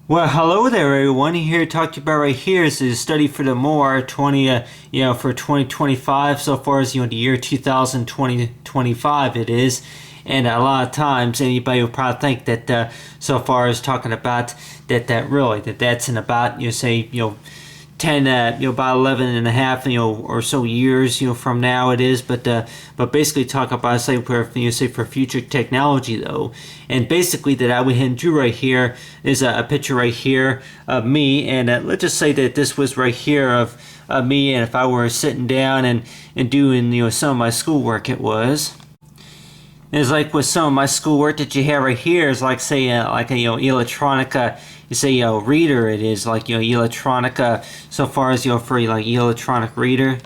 Well, hello there, everyone. Here to talk to you about right here is the study for the more 20, for 2025 so far as the year 2025 it is, and a lot of times anybody will probably think that so far as talking about that's in about say 10 about 11 and a half or so years from now it is, but basically talk about say for future technology though. And basically that I went ahead and drew right here is a picture right here of me, and let's just say that this was right here of me, and if I were sitting down and doing some of my schoolwork, it was. It's like with some of my schoolwork that you have right here is like say like a electronic you say reader. It is like electronic so far as for like electronic reader.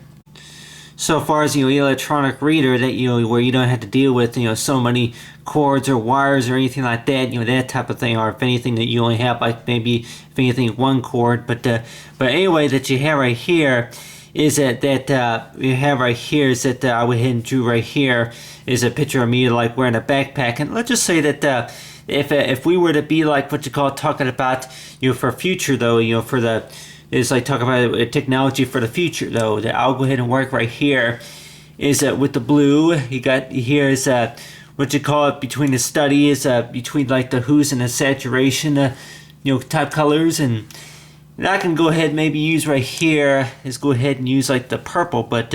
So far as electronic reader that where you don't have to deal with so many cords or wires or anything like that, that type of thing, or if anything that you only have like maybe if anything one cord, but anyway that you have right here is that we have right here is that I went ahead and drew right here is a picture of me like wearing a backpack. And let's just say that if we were to be like what you call talking about for future though, for the is like talking about technology for the future though, that I'll go ahead and work right here is with the blue. You got here is what you call it between the study is between like the hues and the saturation type colors. And I can go ahead maybe use right here is go ahead and use like the purple, but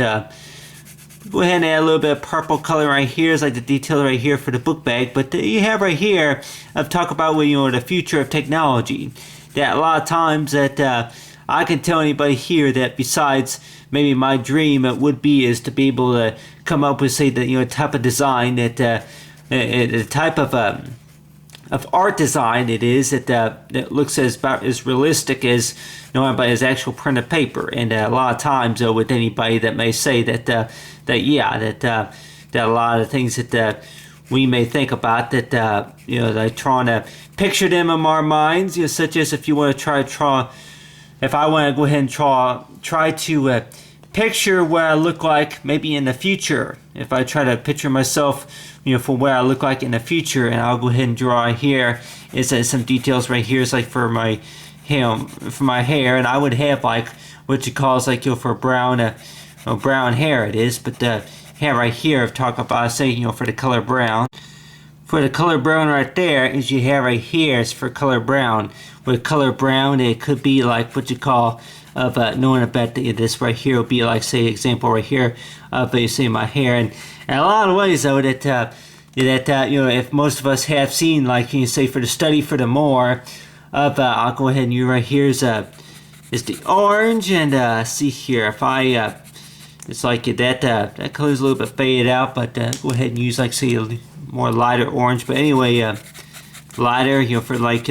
go ahead and add a little bit of purple color right here is like the detail right here for the book bag. But you have right here of talk about the future of technology, that a lot of times that I can tell anybody here that besides maybe my dream it would be is to be able to come up with say that type of design that the type of art design it is that looks as about as realistic as as actual printed paper. And a lot of times with anybody that may say that that a lot of things that we may think about that like trying to picture them in our minds, such as if you want to draw, if I want to go ahead and try to picture what I look like maybe in the future. If I try to picture myself, for what I look like in the future, and I'll go ahead and draw here is some details right here. It's like for my hair, and I would have like what you call is like for brown hair it is, but the hair right here I've talked about say for the color brown. For the color brown right there is you have right here is for color brown. With color brown it could be like what you call of knowing about this right here would be like say example right here of you see my hair. And in a lot of ways though that if most of us have seen like say for the study for the more of I'll go ahead and you right here is the orange, and see here if I it's like that color's a little bit faded out, but go ahead and use like say a more lighter orange. But anyway lighter for like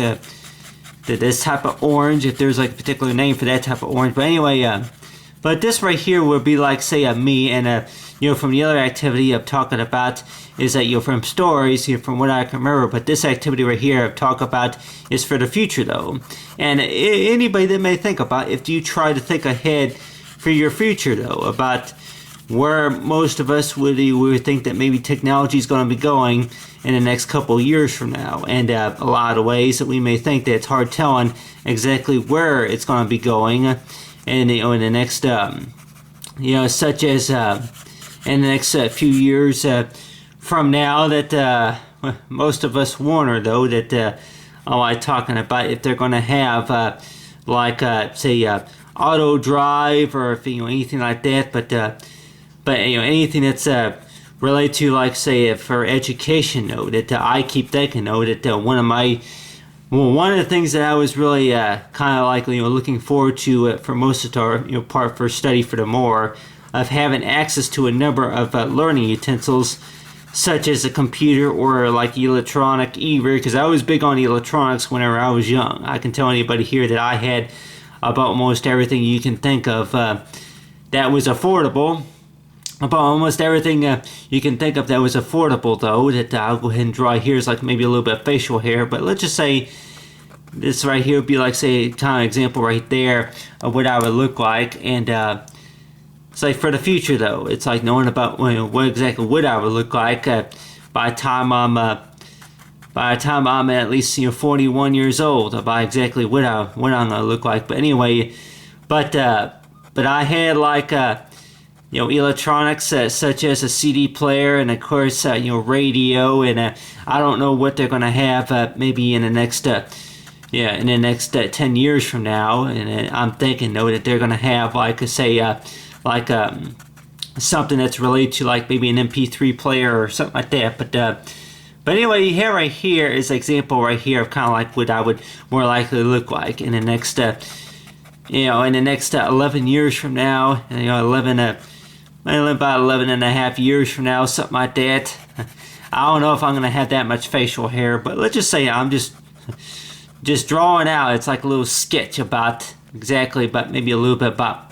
this type of orange, if there's like a particular name for that type of orange. But anyway but this right here would be like say me, and from the other activity I'm talking about is that from stories from what I can remember. But this activity right here I've talked about is for the future though. And anybody that may think about if you try to think ahead for your future though about where most of us would think that maybe technology is going to be going in the next couple of years from now, and a lot of ways that we may think that it's hard telling exactly where it's going to be going, and in the next such as in the next few years from now, that most of us wonder though that I'm talking about if they're going to have like say auto drive, or if anything like that. But anything that's related to like say for education though, that I keep thinking though that one of the things that I was really kind of like looking forward to for most of our part for study for the more of having access to a number of learning utensils such as a computer or like electronic e-reader, because I was big on electronics whenever I was young. I can tell anybody here that I had about almost everything you can think of that was affordable. About almost everything you can think of that was affordable though, that I'll go ahead and draw here is like maybe a little bit of facial hair. But let's just say this right here would be like say kind of example right there of what I would look like. And it's like for the future though, it's like knowing about what exactly what I would look like by the time I'm by the time I'm at least 41 years old about exactly what I'm gonna look like. But anyway, but I had like electronics such as a CD player and of course radio, and I don't know what they're gonna have maybe in the next 10 years from now, and I'm thinking though that they're gonna have something that's related to like maybe an MP3 player or something like that. But anyway, here right here is an example right here of kind of like what I would more likely look like in the next 11 years from now. About 11 and a half years from now, something like that. I don't know if I'm gonna have that much facial hair, but let's just say I'm just drawing out. It's like a little sketch about maybe a little bit about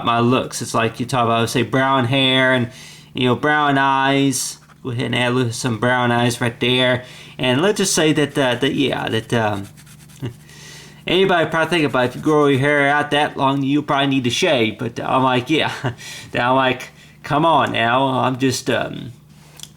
my looks. It's like you talk about, say, brown hair and brown eyes. Go ahead and add some brown eyes right there, and let's just say that anybody probably think about if you grow your hair out that long, you probably need to shave. But I'm like, I'm like, come on now. I'm just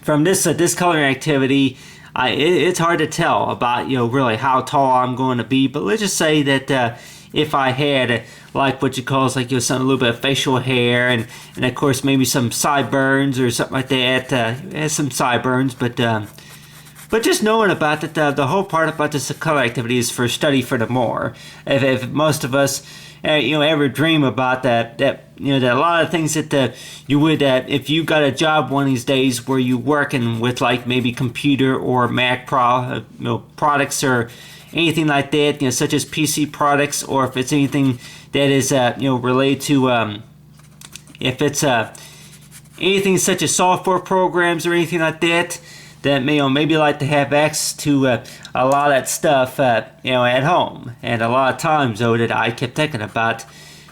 from this coloring activity. It's hard to tell about really how tall I'm going to be. But let's just say that if I had like what you call like some a little bit of facial hair and of course maybe some sideburns or something like that. Has some sideburns, but just knowing about that, the whole part about this color activity is for study for the more. If most of us, ever dream about that a lot of things that you would, if you got a job one of these days where you working with like maybe computer or Mac products or anything like that, such as PC products, or if it's anything that is related to if it's anything such as software programs or anything like that. That maybe like to have access to a lot of that stuff at home. And a lot of times though that I kept thinking about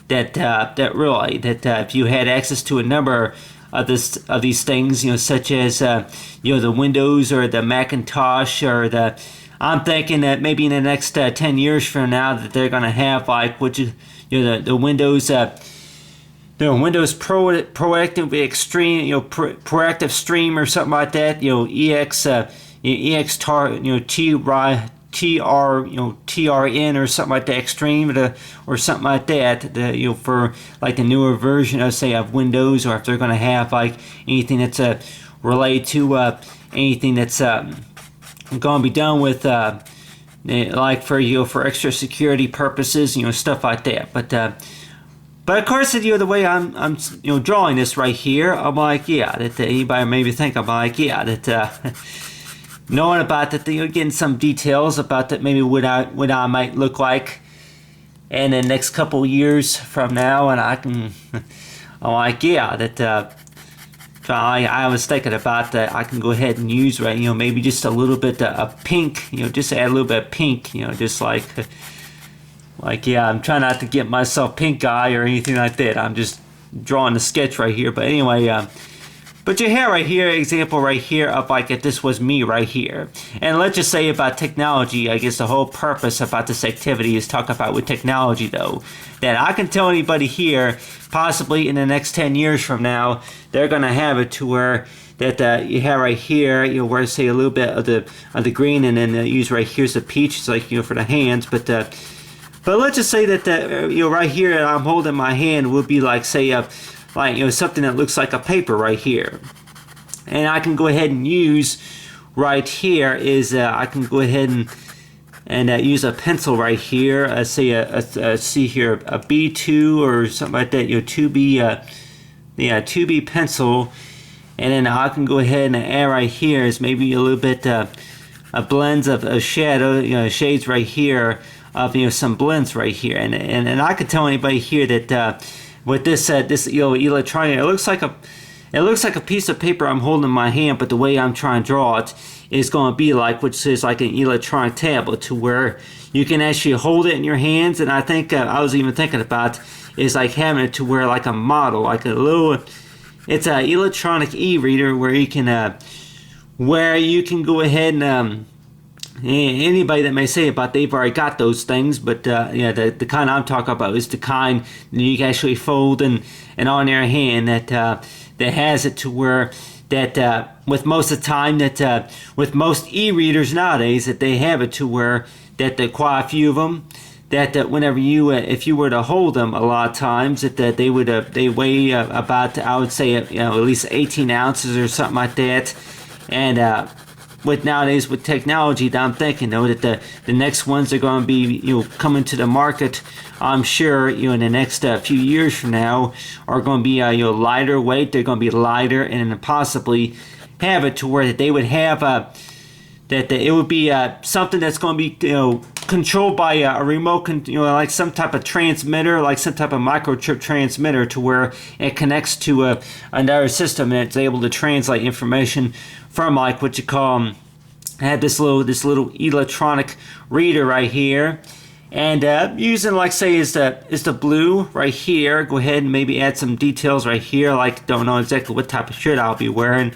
that if you had access to a number of these things, such as the Windows or the Macintosh or I'm thinking that maybe in the next 10 years from now that they're gonna have like the Windows. The Windows Proactive Extreme, Proactive Stream or something like that. TRN or something like that. Extreme or something like that. For like the newer version of Windows, or if they're gonna have like anything that's related to anything that's gonna be done with like for extra security purposes, stuff like that. But of course, the way I'm drawing this right here, I'm like, that anybody maybe think I'm like, that knowing about that, getting some details about that, maybe what I might look like in the next couple years from now, and I'm like, that I was thinking about that I can go ahead and use maybe just a little bit of pink, just add a little bit of pink, just like. I'm trying not to get myself pink eye or anything like that. I'm just drawing a sketch right here. But anyway, but your hair right here, example right here of like if this was me right here. And let's just say about technology, I guess the whole purpose about this activity is talk about with technology though. That I can tell anybody here, possibly in the next 10 years from now, they're going to have it to where that you have right here, where say a little bit of the green, and then use right here's the peach, it's like for the hands, But let's just say that right here that I'm holding my hand would be like say something that looks like a paper right here, and I can go ahead and use right here is I can go ahead and use a pencil right here. Say see here a B2 or something like that. 2B pencil, and then I can go ahead and add right here is maybe a little bit a blends of shadow shades right here. Of some blends right here, and I could tell anybody here that with this electronic, it looks like a piece of paper I'm holding in my hand, but the way I'm trying to draw it is going to be like which is like an electronic tablet, to where you can actually hold it in your hands. And I think I was even thinking about is like having it to where like a model, like a little, it's an electronic e-reader where you can go ahead and anybody that may say about they've already got those things, but the kind I'm talking about is the kind that you can actually fold and on your hand that has it to where that with most of the time that with most e-readers nowadays that they have it to where that quite a few of them that whenever you if you were to hold them a lot of times that they would they weigh about I would say at least 18 ounces or something like that. And with nowadays with technology, that I'm thinking though that the next ones are going to be coming to the market, I'm sure in the next few years from now are going to be lighter weight. They're going to be lighter and possibly have it to where that they would have that it would be something that's going to be controlled by a remote like some type of transmitter, like some type of microchip transmitter, to where it connects to another system and it's able to translate information from like what you call I have this little electronic reader right here, and using like say is the blue right here. Go ahead and maybe add some details right here, like don't know exactly what type of shirt I'll be wearing,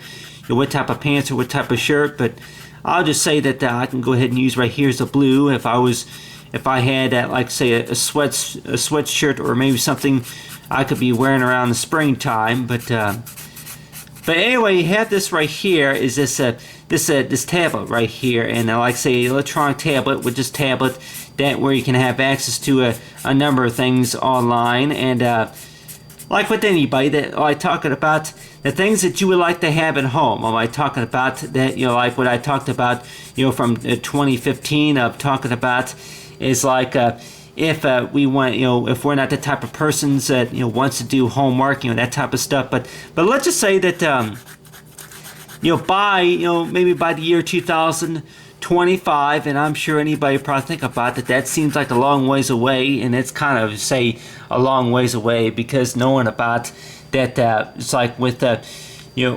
what type of pants or what type of shirt, but I'll just say that I can go ahead and use right here is the blue. If I had like say a sweatshirt or maybe something I could be wearing around the springtime, but anyway, you have this right here is this tablet right here, and like say electronic tablet with this tablet that where you can have access to a number of things online, and like with anybody that I talking about the things that you would like to have at home. Am I talking about that like what I talked about from 2015 of talking about is like if we want if we're not the type of persons that wants to do homework, that type of stuff, but let's just say that by maybe by the year 2025, and I'm sure anybody probably think about that seems like a long ways away, and it's kind of say a long ways away because knowing about that it's like with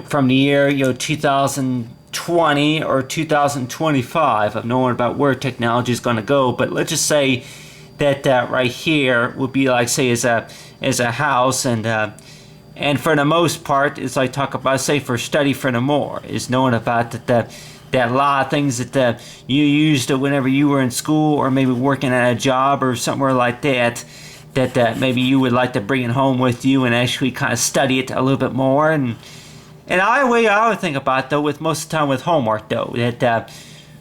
from the year 2020 or 2025 of knowing about where technology is going to go. But let's just say that right here would be like say as a house, and for the most part it's like talk about say for study for the more is knowing about that a lot of things that you used whenever you were in school or maybe working at a job or somewhere like that maybe you would like to bring it home with you and actually kind of study it a little bit more. And I would think about though with most of the time with homework though that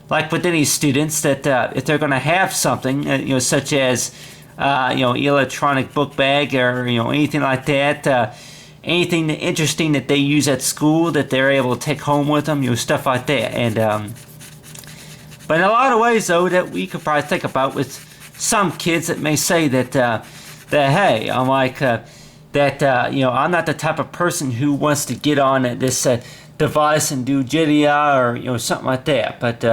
like with any students that if they're going to have something such as electronic book bag or anything like that, anything interesting that they use at school that they're able to take home with them, stuff like that. And but in a lot of ways though that we could probably think about with some kids that may say that hey, I'm like I'm not the type of person who wants to get on this device and do Jitya or something like that. But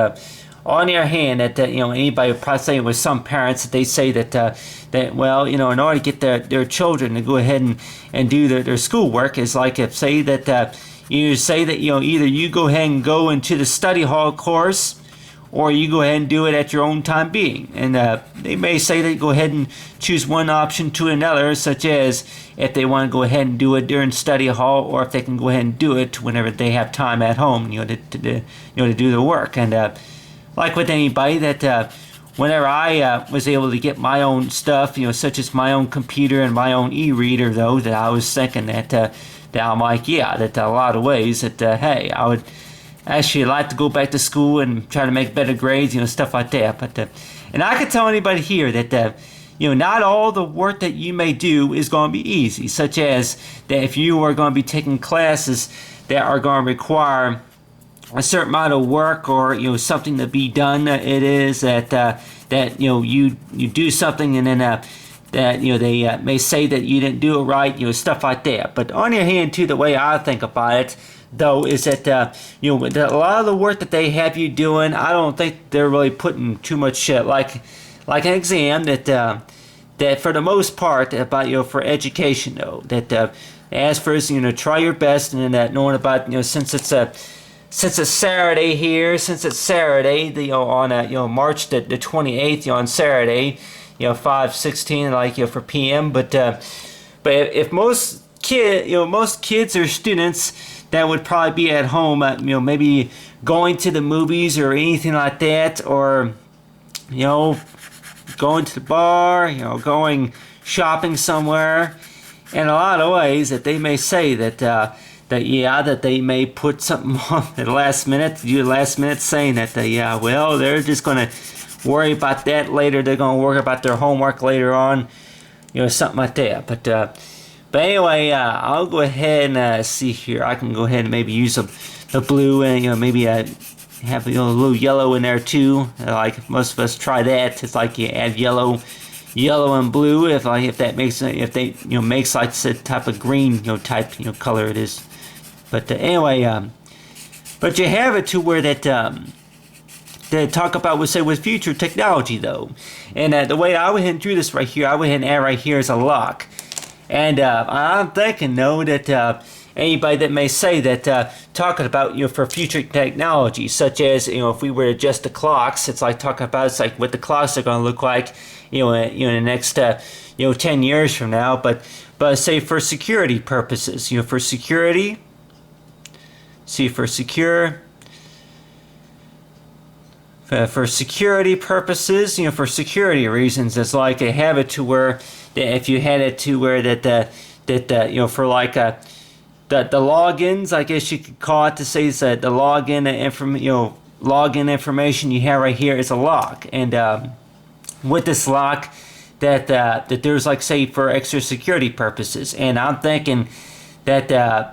on the other hand, that anybody would probably say with some parents that they say that well in order to get their children to go ahead and do their schoolwork is like if say that you say that either you go ahead and go into the study hall course, or you go ahead and do it at your own time being. And they may say that go ahead and choose one option to another, such as if they want to go ahead and do it during study hall, or if they can go ahead and do it whenever they have time at home, to do the work. And like with anybody that whenever I was able to get my own stuff, such as my own computer and my own e-reader, though, that I was thinking that I'm like, yeah, that a lot of ways that hey, I would actually like to go back to school and try to make better grades, stuff like that. But and I can tell anybody here that not all the work that you may do is going to be easy, such as that if you are going to be taking classes that are going to require a certain amount of work or something to be done, it is that you do something and then that they may say that you didn't do it right, stuff like that. But on the other hand too, the way I think about it though is that a lot of the work that they have you doing, I don't think they're really putting too much like an exam that for the most part about for education though, that as first try your best, and then knowing about since it's Saturday here, on March the 28th, on Saturday, 5:16 like for PM, but if most kids or students that would probably be at home, maybe going to the movies or anything like that, or going to the bar, going shopping somewhere. In a lot of ways that they may say that that they may put something on at the last minute, do the last minute saying that well, they're just gonna worry about that later. They're gonna worry about their homework later on, something like that. But anyway, I'll go ahead and see here. I can go ahead and maybe use the blue and maybe have a little yellow in there too. Like most of us try that. It's like you add yellow and blue if that makes makes like the type of green type color it is. But anyway, but you have it to where that they talk about with future technology though, and the way I went ahead and drew this right here, I went ahead and add right here is a lock, and I'm thinking though that anybody that may say that talking about for future technology, such as if we were to adjust the clocks, it's like talking about it's like what the clocks are going to look like in the next 10 years from now, but say for security purposes, for security. See, for security purposes, for security reasons, it's like a habit to where if you had it to where that for like the logins, I guess you could call it, to say that the login information you have right here is a lock, and with this lock that there's like say for extra security purposes, and I'm thinking that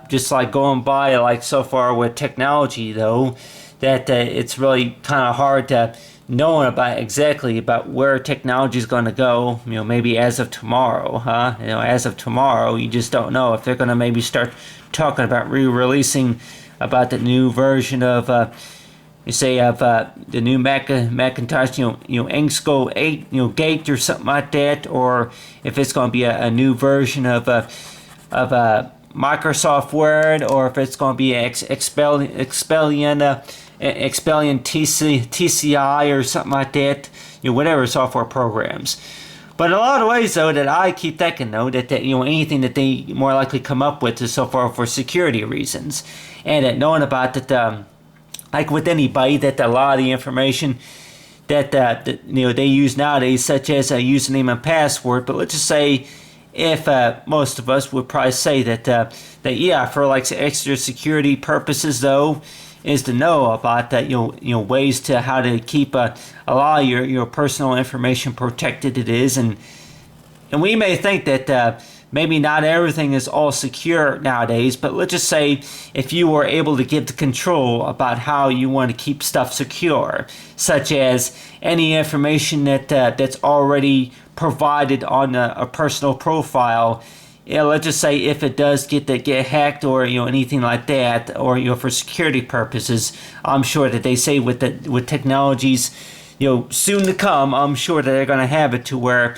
just like going by like so far with technology though, that it's really kind of hard to knowing exactly about where technology is going to go, maybe as of tomorrow, as of tomorrow, you just don't know if they're going to maybe start talking about re-releasing about the new version of the new Macintosh, Inkscape 8, Gate or something like that, or if it's going to be a new version of Microsoft Word, or if it's going to be Expellion TCI or something like that, whatever software programs. But in a lot of ways though, that I keep thinking though that anything that they more likely come up with is so far for security reasons, and that knowing about that like with anybody, that a lot of the information that they use nowadays, such as a username and password, but let's just say if most of us would probably say that for like extra security purposes though, is to know about that ways to how to keep a lot of your personal information protected. It is, and we may think that maybe not everything is all secure nowadays, but let's just say if you were able to get the control about how you want to keep stuff secure, such as any information that's already provided on a personal profile, let's just say if it does get hacked or anything like that, or for security purposes, I'm sure that they say with technologies soon to come, I'm sure that they're going to have it to where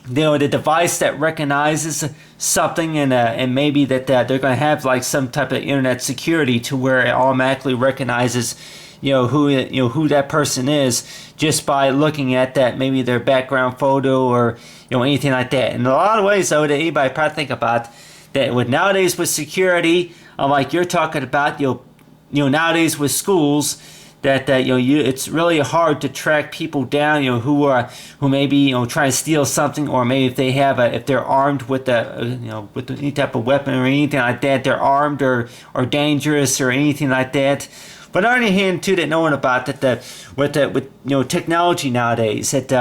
the device that recognizes something, and maybe that they're going to have like some type of internet security to where it automatically recognizes who that person is just by looking at that, maybe their background photo or anything like that. In a lot of ways though, that anybody probably think about that with nowadays with security, like you're talking about nowadays with schools, that it's really hard to track people down who maybe try to steal something, or maybe if they're armed with with any type of weapon or anything like that, they're armed or dangerous or anything like that. But on the other hand too, that knowing about that with technology nowadays, that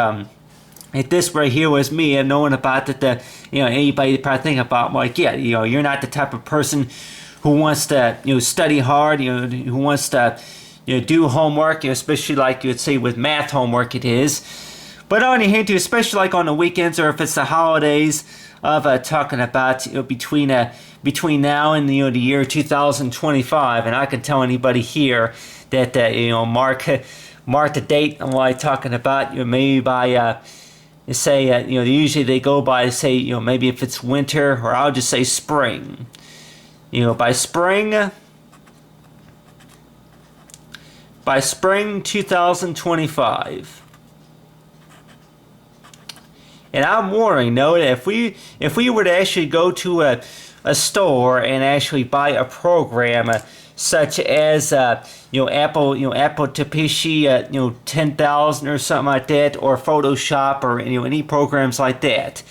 if this right here was me and knowing about that anybody probably think about like you're not the type of person who wants to study hard, who wants to do homework, especially like you would say with math homework it is. But on the other hand too, especially like on the weekends or if it's the holidays, of talking about between now and the year 2025, and I can tell anybody here that mark the date on what I'm talking about. Maybe by say usually they go by say maybe if it's winter, or I'll just say spring. By spring 2025. And I'm wondering, that if we were to actually go to a store and actually buy a program such as Apple Tapishi 10,000 or something like that, or Photoshop, or any programs like that,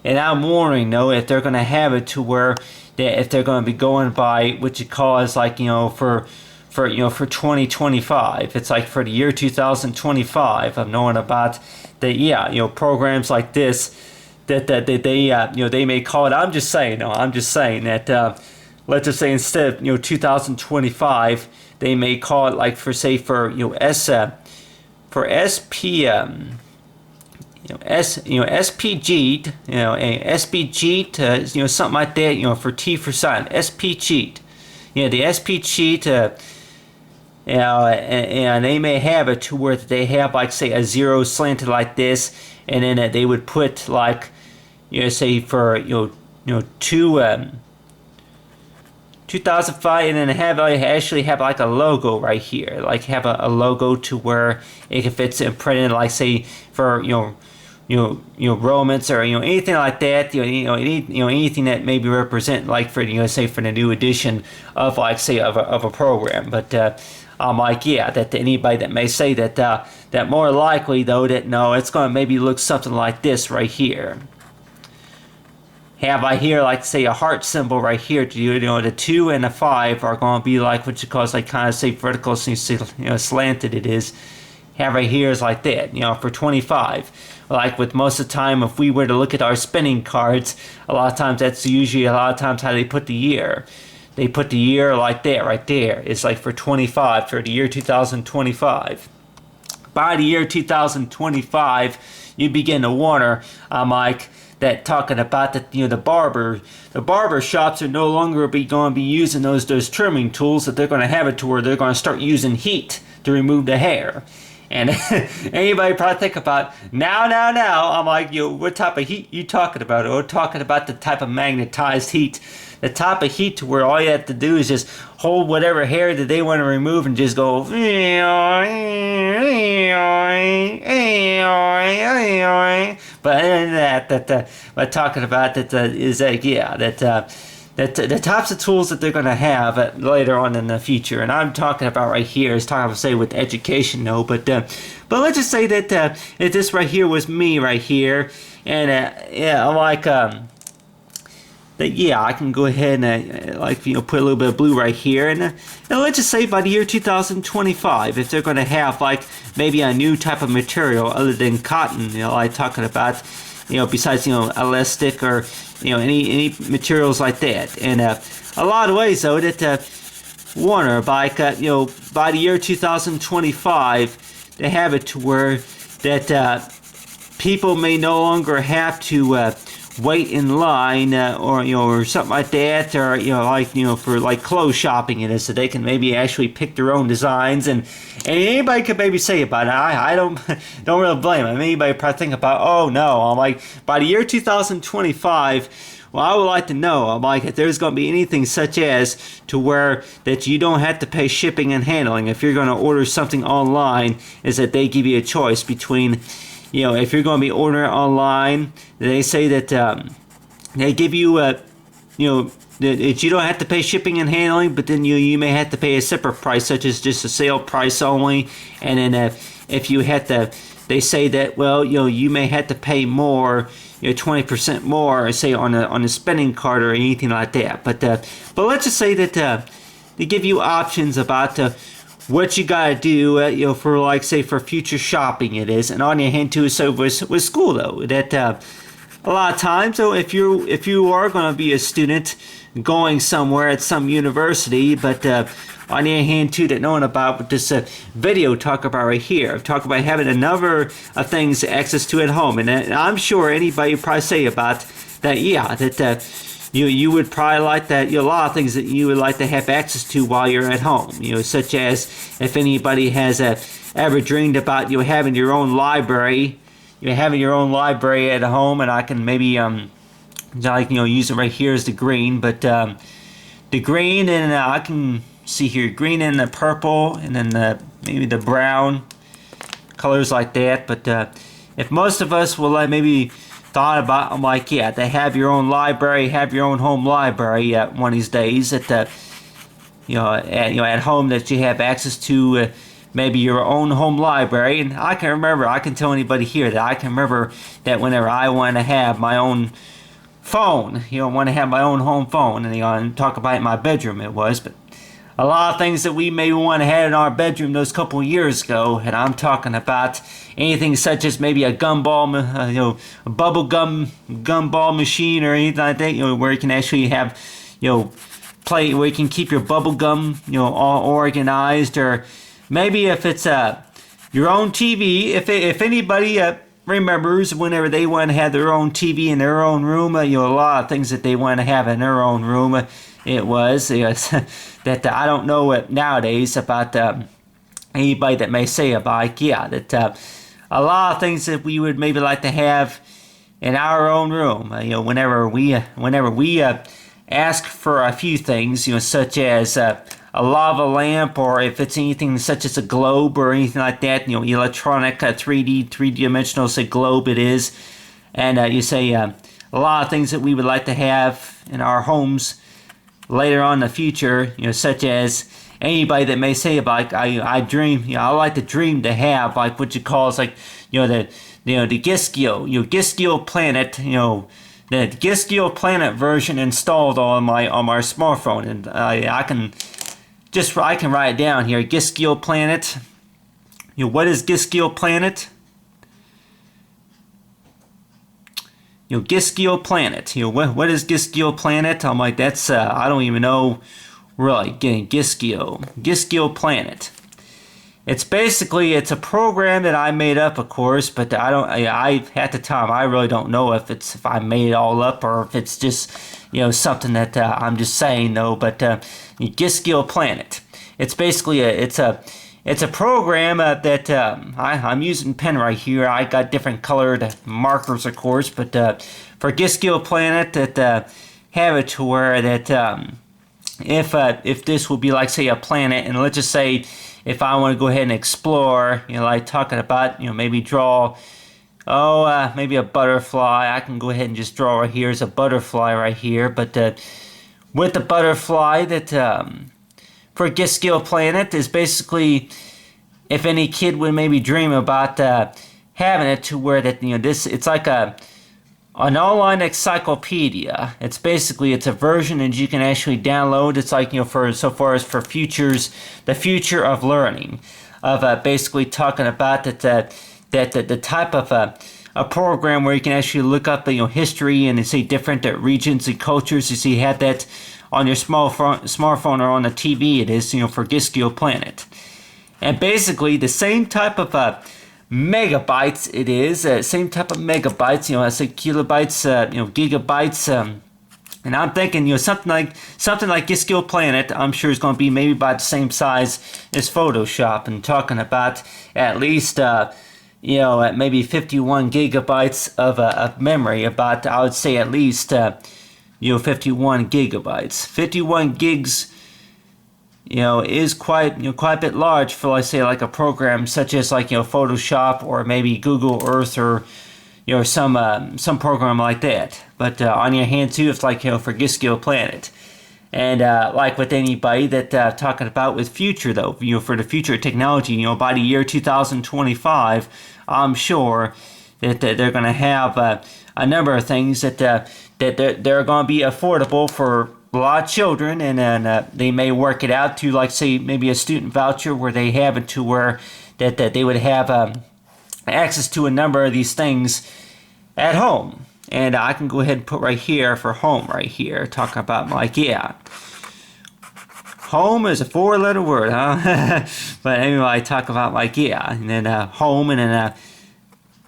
And I'm wondering though if they're going to have it to where that if they're going to be going by what you call as like for 2025. It's like for the year 2025. I'm knowing about that. Programs like this that they may call it. I'm just saying that let's just say instead of 2025, they may call it like for say for for SPM. SPG, a SPG to, something like that, for T for sign, SP cheat. The SP cheat, and they may have it to where they have like say a zero slanted like this, and then they would put like, say for, 2005, and then actually have like a logo right here, like have a logo to where it can fit and printed like say for, Romans or anything like that, anything that maybe represent like for say for the new edition of like say of a program. But I'm like that anybody that may say that that more likely though that no, it's going to maybe look something like this right here. Have I here like say a heart symbol right here? The 2 and the 5 are going to be like what you call like kind of say vertical, slanted it is. Have right here is like that, for 25. Like with most of the time, if we were to look at our spinning cards, a lot of times that's usually a lot of times how they put the year. They put the year like that right there. It's like for 25, for the year 2025. By the year 2025, you begin to wonder, like that talking about that the barber shops are no longer going to be using those trimming tools, that they're going to have it to where they're going to start using heat to remove the hair. And anybody probably think about now I'm like, what type of heat you talking about? We're talking about the type of magnetized heat, the type of heat to where all you have to do is just hold whatever hair that they want to remove and just go. But other than that we're talking about that is that the types of tools that they're going to have later on in the future, and I'm talking about right here is talking about say with education, no, but let's just say that this right here was me right here, and I'm like that. I can go ahead and put a little bit of blue right here, and let's just say by the year 2025, if they're going to have like maybe a new type of material other than cotton, like talking about. Besides, elastic or, any materials like that. And a lot of ways, though, that Warner, by the year 2025, they have it to where that people may no longer have to wait in line or something like that, or for like clothes shopping, and so they can maybe actually pick their own designs, and anybody could maybe say about it. I don't really blame them. Anybody probably think about, oh no, I'm like by the year 2025. Well, I would like to know, I'm like, if there's going to be anything such as to where that you don't have to pay shipping and handling if you're going to order something online, is that they give you a choice between. If you're going to be ordering online, they say that they give you, that you don't have to pay shipping and handling, but then you may have to pay a separate price, such as just a sale price only. And then if you have to, they say that, well, you may have to pay more, 20% more, say on a spending card or anything like that. But let's just say that they give you options about what you gotta do, for like say for future shopping it is, and on your hand too. So with school though, that a lot of times, so if you are gonna be a student going somewhere at some university, but on your hand too, that knowing about what this video talk about right here, talk about having a number of things access to at home, and I'm sure anybody would probably say about that, that. You would probably like that, a lot of things that you would like to have access to while you're at home, such as if anybody has ever dreamed about having your own library, having your own library at home, and I can maybe use it right here as the green, but the green, and I can see here green and the purple, and then maybe the brown colors like that. But if most of us will maybe thought about, I'm like, they have your own library, have your own home library one of these days at at home, that you have access to maybe your own home library. And I can tell anybody here that I can remember that whenever I want to have my own phone, want to have my own home phone, and talk about it in my bedroom it was, but a lot of things that we maybe want to have in our bedroom those couple of years ago, and I'm talking about anything such as maybe a gumball, a bubble gum gumball machine or anything like that, where you can actually have, play, where you can keep your bubble gum, all organized, or maybe if it's your own TV, if anybody remembers whenever they want to have their own TV in their own room, a lot of things that they want to have in their own room. It was that I don't know nowadays about anybody that may say about that a lot of things that we would maybe like to have in our own room. Whenever we ask for a few things, such as a lava lamp, or if it's anything such as a globe or anything like that, electronic 3D, three-dimensional, say globe it is, and you say a lot of things that we would like to have in our homes later on in the future, such as anybody that may say about I dream, I like to dream to have like what you call is like the Gizkio, Gizkio Planet, the Gizkio Planet version installed on my smartphone, and I can write it down here. Gizkio Planet. What is Gizkio Planet? Gizkio Planet. What is Gizkio Planet? I'm like, that's I don't even know really. Getting Gizkio Planet. It's a program that I made up, of course, but I at the time I really don't know if I made it all up or if it's just something that I'm just saying though. But Gizkio Planet. It's basically it's a program that I'm using pen right here. I got different colored markers, of course, but for Gizkio Planet, that have it to where that if this would be like say a planet, and let's just say if I want to go ahead and explore, like talking about maybe draw maybe a butterfly, I can go ahead and just draw right here as a butterfly right here, but with the butterfly that for Gizkio Planet is basically, if any kid would maybe dream about having it to where that it's like an online encyclopedia. It's a version that you can actually download. It's like for so far as for the future of learning, of basically talking about that the type of a program where you can actually look up history and see different regions and cultures. You see, have that on your smartphone or on the TV. It is for Gizkio Planet, and basically the same type of megabytes it is, same type of megabytes. I say kilobytes, gigabytes. And I'm thinking, something like Gizkio Planet, I'm sure is going to be maybe about the same size as Photoshop, and talking about at least at maybe 51 gigabytes of memory. About, I would say at least 51 gigabytes. 51 gigs, is quite a bit large for, let's say, like a program such as like Photoshop or maybe Google Earth or some program like that. But on your hand too, it's like for Gizkio Planet, and like with anybody that talking about with future though, for the future technology, by the year 2025, I'm sure that they're going to have a number of things that they're going to be affordable for a lot of children, and then they may work it out to, like, say, maybe a student voucher where they have it to where that they would have access to a number of these things at home. And I can go ahead and put right here for home right here, talking about like, home is a 4-letter word, huh? But anyway, I talk about like, and then home, and then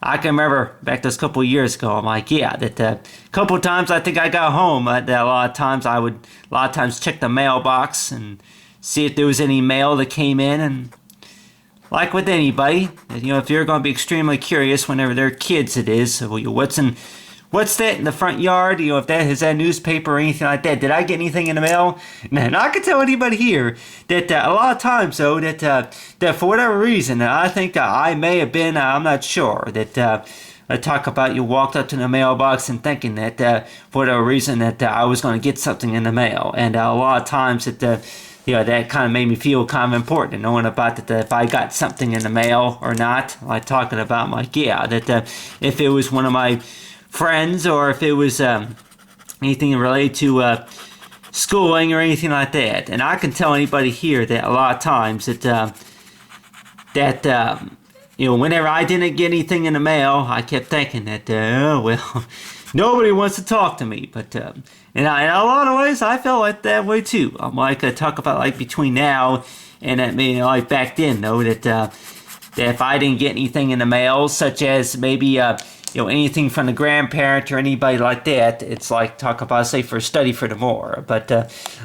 I can remember back those couple of years ago, I'm like, that a couple of times I think I got home, that a lot of times check the mailbox and see if there was any mail that came in. And like with anybody, if you're going to be extremely curious whenever they're kids, it is, what's that in the front yard? If that is that newspaper or anything like that. Did I get anything in the mail? And I can tell anybody here that a lot of times, though, that for whatever reason, I think that I may have been, I'm not sure, that I talk about you walked up to the mailbox and thinking that for whatever reason that I was going to get something in the mail. And a lot of times that that kind of made me feel kind of important, knowing about that if I got something in the mail or not. Like talking about, like, yeah, that if it was one of my friends or if it was anything related to schooling or anything like that. And I can tell anybody here that a lot of times whenever I didn't get anything in the mail, I kept thinking that, well, nobody wants to talk to me. But in a lot of ways, I felt like that way too. I'm like, talk about like between now and like back then, though, that if I didn't get anything in the mail, such as maybe anything from the grandparent or anybody like that, it's like talk about, say, for study for the more. But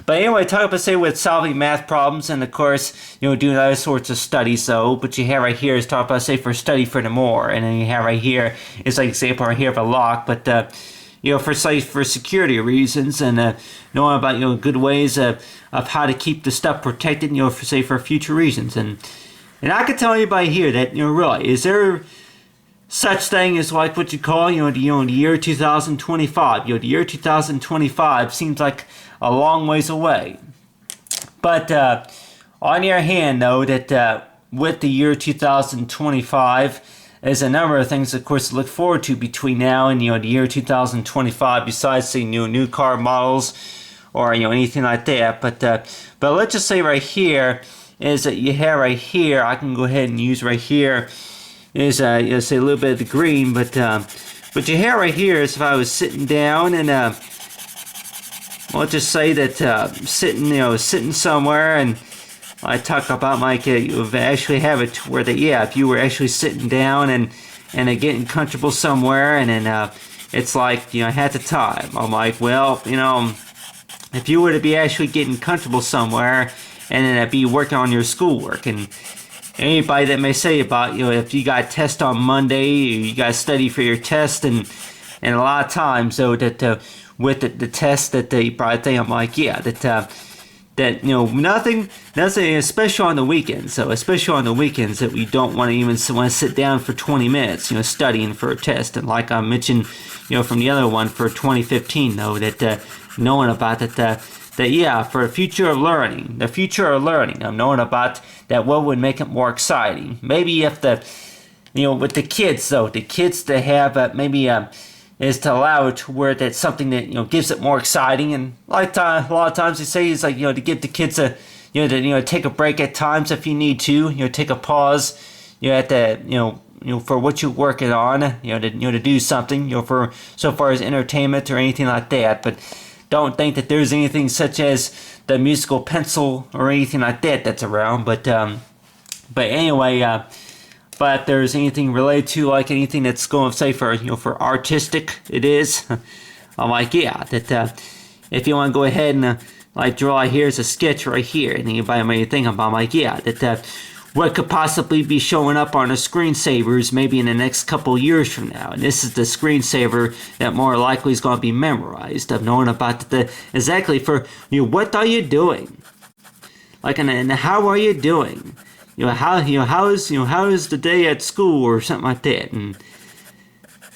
anyway, talk about, say, with solving math problems and of course doing other sorts of studies. So but you have right here is talk about, say, for study for the more, and then you have right here is like example right here of a lock, but for, say, for security reasons and knowing about good ways of how to keep the stuff protected, for, say, for future reasons. And I can tell anybody here that really, is there such thing as like what you call the year 2025? The year 2025 seems like a long ways away. But on the other hand, though, that with the year 2025, there's a number of things, of course, to look forward to between now and the year 2025. Besides, say, new car models or anything like that. But let's just say right here is that you have right here. I can go ahead and use right here is say a little bit of the green, but you have right here is if I was sitting down and let's just say that sitting somewhere, and I talk about like you actually have it where that if you were actually sitting down and getting comfortable somewhere, and then it's like at the time I'm like, well, if you were to be actually getting comfortable somewhere and then be working on your schoolwork, and anybody that may say about if you got a test on Monday, you got to study for your test, and a lot of times though that with the test that they probably think, I'm like, yeah, that nothing, especially on the weekends. So especially on the weekends that we don't want to even want to sit down for 20 minutes, studying for a test. And like I mentioned, from the other one for 2015 though, that knowing about that for the future of learning, I'm knowing about that what would make it more exciting. Maybe if with the kids though, the kids to have is to allow it to where that's something that gives it more exciting. And like a lot of times they say is like to give the kids to take a break at times if you need to, take a pause at the for what you're working on, to do something for so far as entertainment or anything like that. But don't think that there's anything such as the musical pencil or anything like that that's around. But anyway, but if there's anything related to like anything that's going to say for for artistic, it is. I'm like, yeah, that if you want to go ahead and like draw, here's a sketch right here, and anybody may think about, I'm like, yeah, that what could possibly be showing up on the screensavers maybe in the next couple years from now. And this is the screensaver that more likely is going to be memorized, of knowing about exactly for what are you doing, like, and how are you doing, how is the day at school or something like that.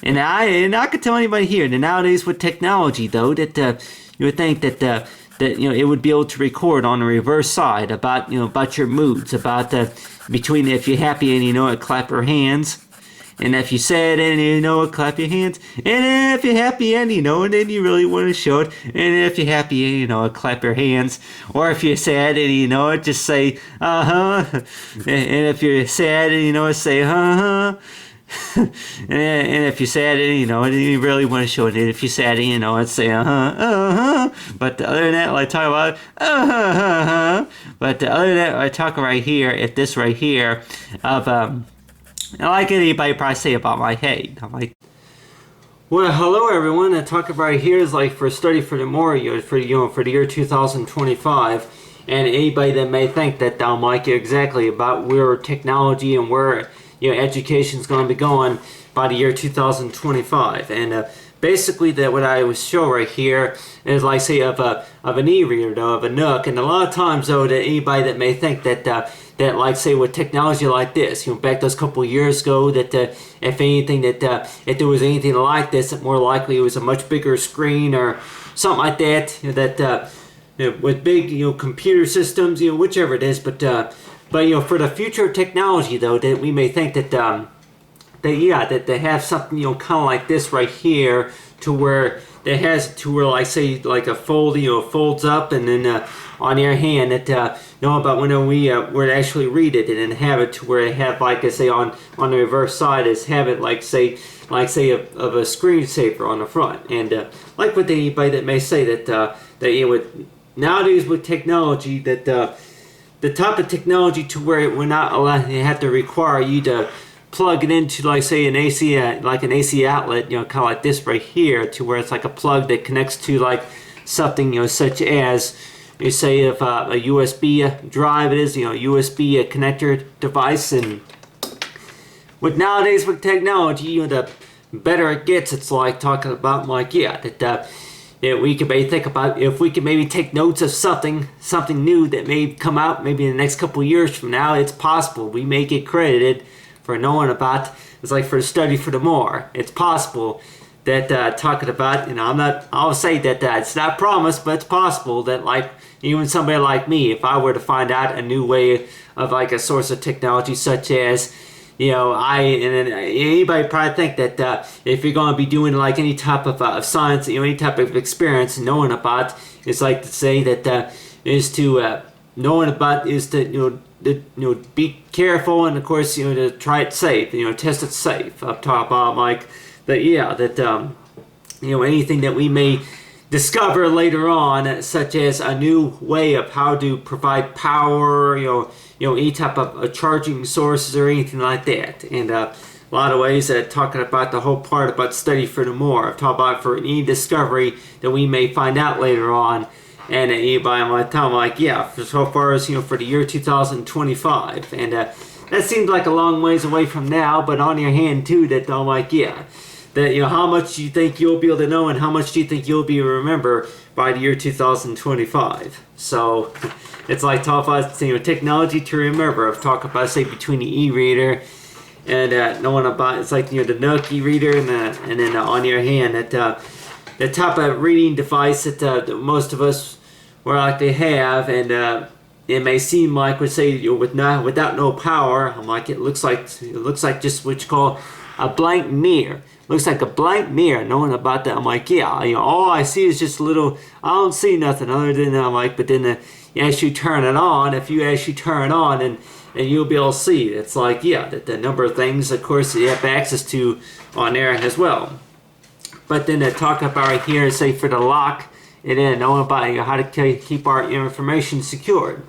And I could tell anybody here that nowadays with technology though, that you would think that it would be able to record on the reverse side about about your moods, about between if you're happy and clap your hands, and if you're sad and clap your hands, and if you're happy and and then you really want to show it, and if you're happy and clap your hands, or if you're sad and just say and if you're sad and say and if you're sad and you really want to show it, and if you're sad and I'd say but other than that, like talk about but other than that, I talk right here at this right here of like anybody probably say about my head. I'm like, well, hello everyone. I talk right here is like for study for the more for the year 2025, and anybody that may think that I'm like exactly about where technology and where education is going to be going by the year 2025. And basically that what I was show right here is like say of an e-reader though, of a Nook. And a lot of times though, that anybody that may think that that like say with technology like this, back those couple of years ago, that if anything that if there was anything like this, that more likely it was a much bigger screen or something like that, with big computer systems, whichever it is, but for the future of technology though, that we may think that that they have something kind of like this right here, to where it has to where, like, say, like a fold folds up, and then on your hand that about when we would actually read it, and then have it to where it have, like I say, on the reverse side is have it like say of a screensaver on the front, and like with anybody that may say that would nowadays with technology, that the type of technology to where it would not allow, they have to require you to plug it into, like, say, an AC, like an AC outlet, kind of like this right here, to where it's like a plug that connects to, like, something, such as, you say, if a USB drive, it is, USB connector device. And with nowadays with technology, the better it gets, it's like talking about, like, that we could maybe think about if we could maybe take notes of something new that may come out maybe in the next couple of years from now. It's possible we may get credited for knowing about. It's like for the study for the more. It's possible that talking about, I'll say that it's not promised, but it's possible that, like, even somebody like me, if I were to find out a new way of, like, a source of technology, such as, anybody probably think that if you're going to be doing, like, any type of science, any type of experience, knowing about, it's like to say that is to knowing about is to be careful, and of course to try it safe, test it safe. Up top, like that anything that we may discover later on, such as a new way of how to provide power, any type of charging sources or anything like that, and a lot of ways talking about the whole part about study for the more. Talk about for any discovery that we may find out later on. And anybody might tell them, like, for so far as, for the year 2025. And that seems like a long ways away from now, but on your hand, too, that I'm like, that, how much do you think you'll be able to know, and how much do you think you'll be able to remember by the year 2025? So, it's like talk about, technology to remember. I've talked about, say, between the e-reader and knowing about, it's like, the Nook e-reader, and then on your hand, that the type of reading device that most of us were like to have, and it may seem like, we say, without no power, I'm like, it looks like just what you call a blank mirror. Looks like a blank mirror. Knowing about that, I'm like, all I see is just a little. I don't see nothing other than, I'm like, but then as you turn it on, if you actually turn it on, and you'll be able to see. It's like, that the number of things, of course, you have access to on there as well. But then they talk about right here, say, for the lock, and then knowing about how to keep our information secured.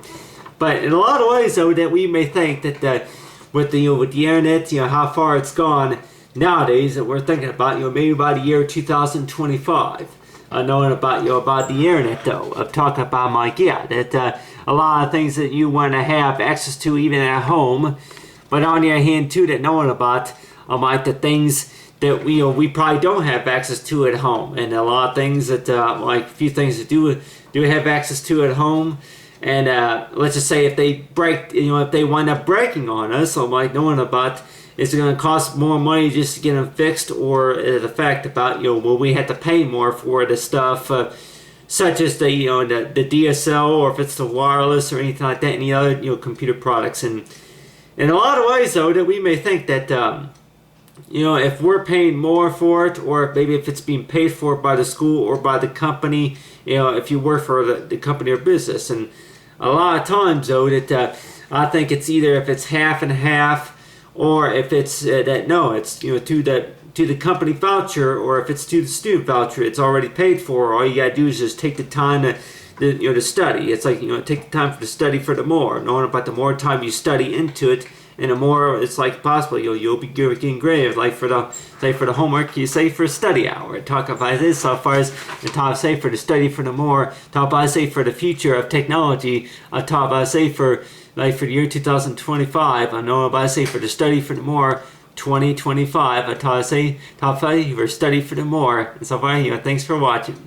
But in a lot of ways, though, that we may think that with the internet, how far it's gone nowadays, that we're thinking about, maybe by the year 2025, knowing about the internet, though, of talking about, like, that a lot of things that you want to have access to even at home, but on your hand too, that knowing about, like, the things that we probably don't have access to at home, and a lot of things that like a few things that do have access to at home, and let's just say if they break, if they wind up breaking on us, so like knowing about, is it going to cost more money just to get them fixed, or the fact about will we have to pay more for the stuff, such as the the DSL, or if it's the wireless or anything like that, any other computer products, and in a lot of ways though that we may think that if we're paying more for it, or maybe if it's being paid for by the school or by the company, if you work for the company or business. And a lot of times, though, that I think it's either if it's half and half, or if it's it's to the company voucher, or if it's to the student voucher, it's already paid for. All you gotta do is just take the time to study. It's like take the time to study for the more, knowing about the more time you study into it. And the more it's like possible, you'll be getting graded. Like for the homework, you say for a study hour. Talk about this so far as the top say for the study for the more. Talk about say for the future of technology. Talk about say for the year 2025. I know about say for the study for the more 2025. I talk say top 5 for study for the more. And so far, thanks for watching.